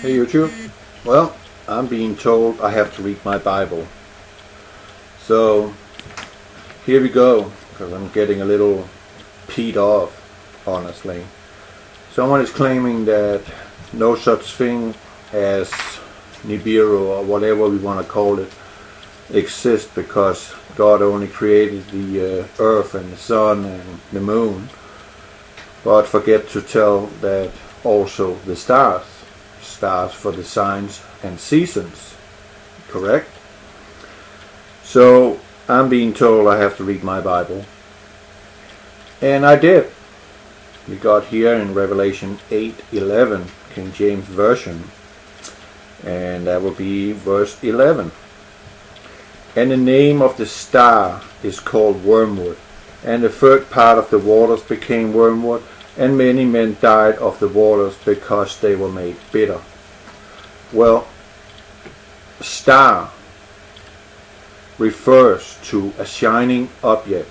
Hey YouTube. Well, I'm being told I have to read my Bible. So here we go, because I'm getting a little peed off, honestly. Someone is claiming that no such thing as Nibiru, or whatever we want to call it, exists because God only created the earth and the sun and the moon, but forget to tell that also the stars for the signs and seasons, correct? So I'm being told I have to read my Bible, and I did. We got here in Revelation 8:11, King James Version, and that will be verse 11. And the name of the star is called Wormwood, and the third part of the waters became wormwood, and many men died of the waters because they were made bitter. Well, star refers to a shining object.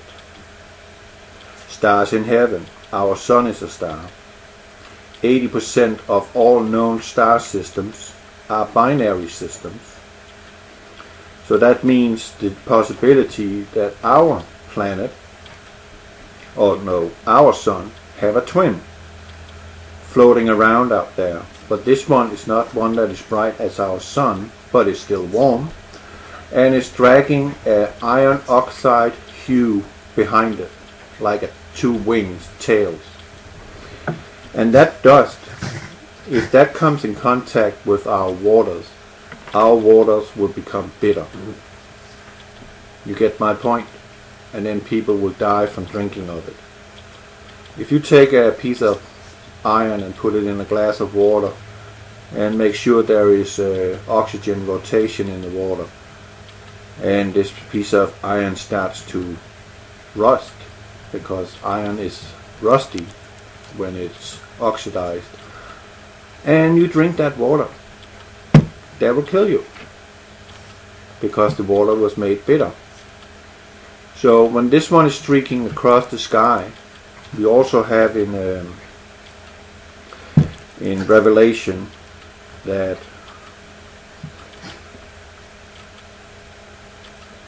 Stars in heaven. Our sun is a star. 80% of all known star systems are binary systems. So that means the possibility that our planet, our sun, have a twin floating around out there. But this one is not one that is bright as our sun, but is still warm, and is dragging an iron oxide hue behind it, like two wings, tails. And that dust, if that comes in contact with our waters will become bitter. You get my point? And then people will die from drinking of it. If you take a piece of iron and put it in a glass of water and make sure there is oxygen rotation in the water, and this piece of iron starts to rust, because iron is rusty when it's oxidized, and you drink that water, that will kill you, because the water was made bitter. So when this one is streaking across the sky, we also have in Revelation that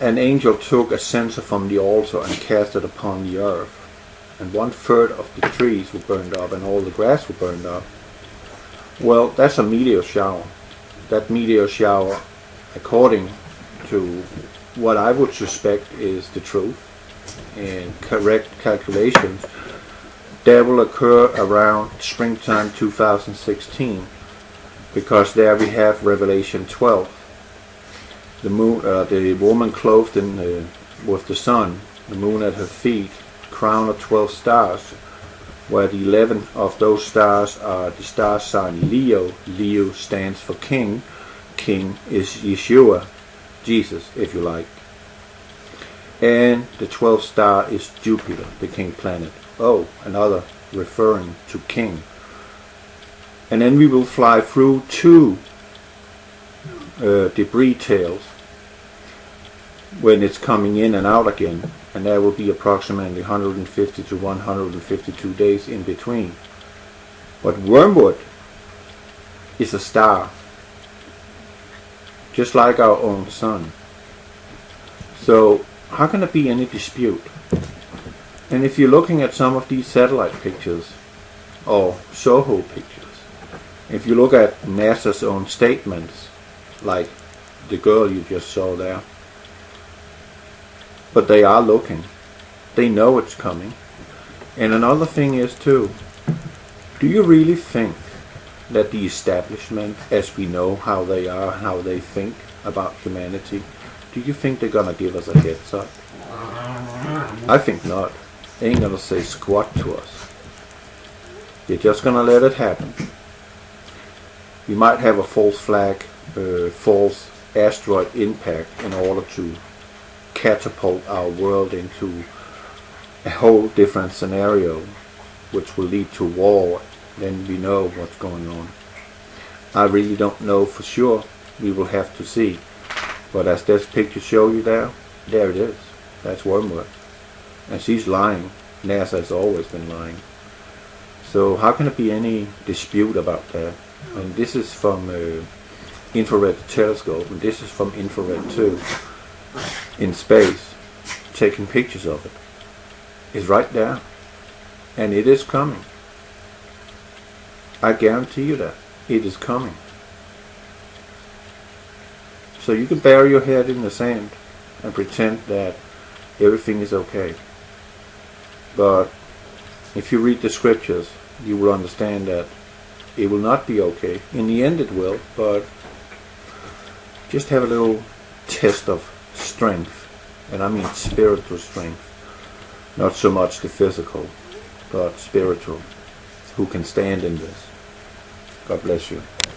an angel took a censer from the altar and cast it upon the earth, and 1/3 of the trees were burned up and all the grass were burned up. Well, that's a meteor shower. That meteor shower, according to what I would suspect is the truth and correct calculations, that will occur around springtime 2016, because there we have Revelation 12. The moon, the woman clothed with the sun, the moon at her feet, crown of 12 stars, where the 11 of those stars are the star sign Leo. Leo stands for king. King is Yeshua, Jesus, if you like. And the 12th star is Jupiter, the king planet. Oh, another referring to king. And then we will fly through two debris tails when it's coming in and out again, and there will be approximately 150 to 152 days in between. But Wormwood is a star, just like our own sun. So how can there be any dispute? And if you're looking at some of these satellite pictures or SOHO pictures, if you look at NASA's own statements, like the girl you just saw there, but they are looking. They know it's coming. And another thing is too, do you really think that the establishment, as we know how they are, how they think about humanity, do you think they're gonna give us a heads up? I think not. They ain't gonna say squat to us. They're just gonna let it happen. We might have a false flag, false asteroid impact in order to catapult our world into a whole different scenario, which will lead to war. Then we know what's going on. I really don't know for sure. We will have to see. But as this picture show you there it is. That's Wormwood. And she's lying. NASA has always been lying. So how can there be any dispute about that? And this is from infrared telescope, and this is from infrared too, in space, taking pictures of it. It's right there, and it is coming. I guarantee you that it is coming. So you can bury your head in the sand and pretend that everything is okay. But if you read the scriptures, you will understand that it will not be okay. In the end it will, but just have a little test of strength. And I mean spiritual strength. Not so much the physical, but spiritual. Who can stand in this. God bless you.